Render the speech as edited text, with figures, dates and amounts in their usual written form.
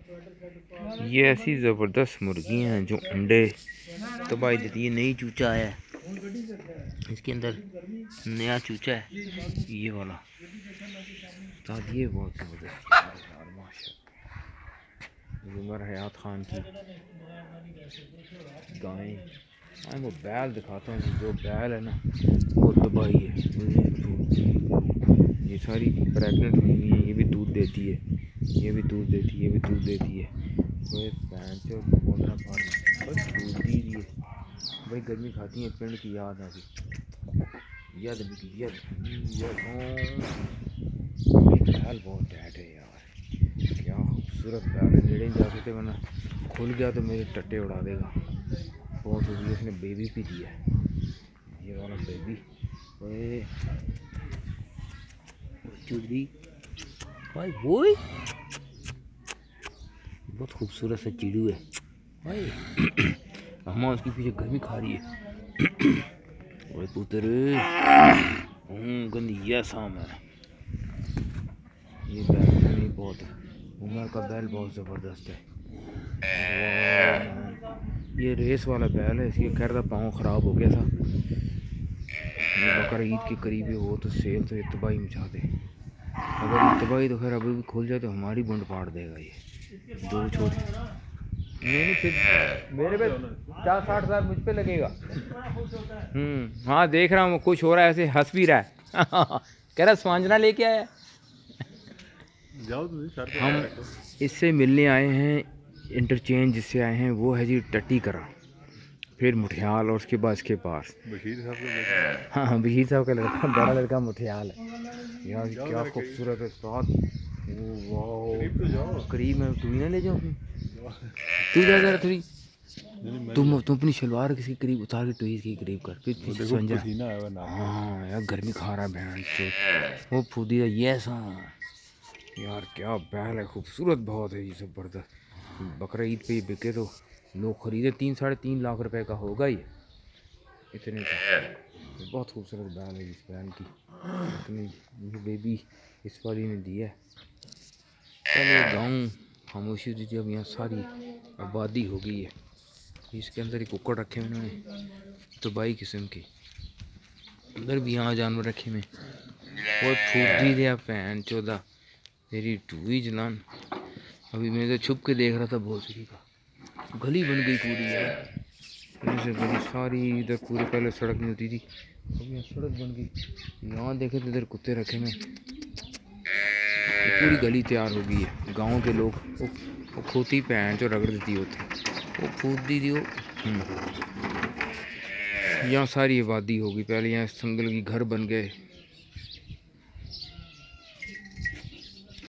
ये ऐसी ज़बरदस्त मुर्गी हैं जो अंडे तबाही देती है। नई चूचा है इसके अंदर, नया चूचा है ये वाला। ये बहुत ज़बरदस्त माशाल्लाह। उमर हयात खान की गायें। वो बैल दिखाता हूँ, जो बैल है ना वो तबाही है। ये सारी प्रेगनेंट हुई हुई है, ये भी दूध देती है, ये भी दूध देती है, ये भी दूध देती है। बस दूध दी है भाई। गर्मी खाती है, पिंड की याद आ गई। बैल बहुत डैड है यार, क्या खूबसूरत बैल है। नेड़े जा सकते वरना खुल गया तो मेरे टट्टे उड़ा देगा। बहुत हो गई, उसने बेबी भी दिया है, ये वाला बेबी। चुड़ी भाई वो बहुत खूबसूरत सा चिड़ू है भाई। अम्मा उसके पीछे गर्मी खा रही है। ओए पुत्र गंदिया साम है ये बैल। नहीं बहुत उमर का बैल बहुत ज़बरदस्त है। ये रेस वाला बैल है, इसके खैर का पाँव ख़राब हो गया था। ये बकर ईद के करीब है वो, तो सेल तो इतबाही मचा दे। अगर इतबाही तो खैर अभी भी खुल जाए तो हमारी बंड फाड़ देगा ये। दो छोटे नहीं फिर मेरे पे 50-60 हज़ार मुझ पे लगेगा। हाँ देख रहा हूँ, खुश हो रहा है, ऐसे हंस भी रहा है। कह रहा स्वांजना लेके आया। हम इससे मिलने आए हैं, इंटरचेंज जिससे आए हैं वो है जी टट्टी करा, फिर मुठियाल, और उसके बाद इसके पास बशीर साहब का लड़का। हाँ बशीर साहब का लड़का, बड़ा लड़का मुठियाल है यार। क्या खूबसूरत है उस्ताद। वाह करीब में तू ही ना ले जाओ, तू जा जरा थोड़ी। तुम अपनी शलवार किसी करीब उतार के टोई के करीब कर, फिर हाँ यार गर्मी खा रहा है बहन से वो फूदी है। ये यार क्या बैल है, खूबसूरत बहुत है ये, ज़बरदस्त। बकरा ईद पे ही बिके तो लोग ख़रीदे, 3-3.5 लाख रुपए का होगा ये, इतने का। बहुत खूबसूरत बैल है इस बैल की। इतनी बेबी इस वाली ने दी है। पहले गाँव खामोशी थी, जब यहाँ सारी आबादी हो गई है। इसके अंदर ही कुक्कड़ रखे उन्होंने तबाही किस्म की, अंदर भी यहाँ जानवर रखे हुए। वो फूटी दिया पैन चौदह मेरी टूई जलान। अभी मैं तो छुप के देख रहा था भोसड़ी का, गली बन गई पूरी यार। जैसे गली सारी इधर पूरी, पहले सड़क नहीं होती थी, अब यहाँ सड़क बन गई। यहाँ देखे तो इधर कुत्ते रखे में, पूरी गली तैयार हो गई है। गांव के लोग वो खोती पैन जो रगड़ देती होती, वो फूट दी थी वो। यहाँ सारी आबादी हो गई, पहले यहाँ संगल की घर बन गए।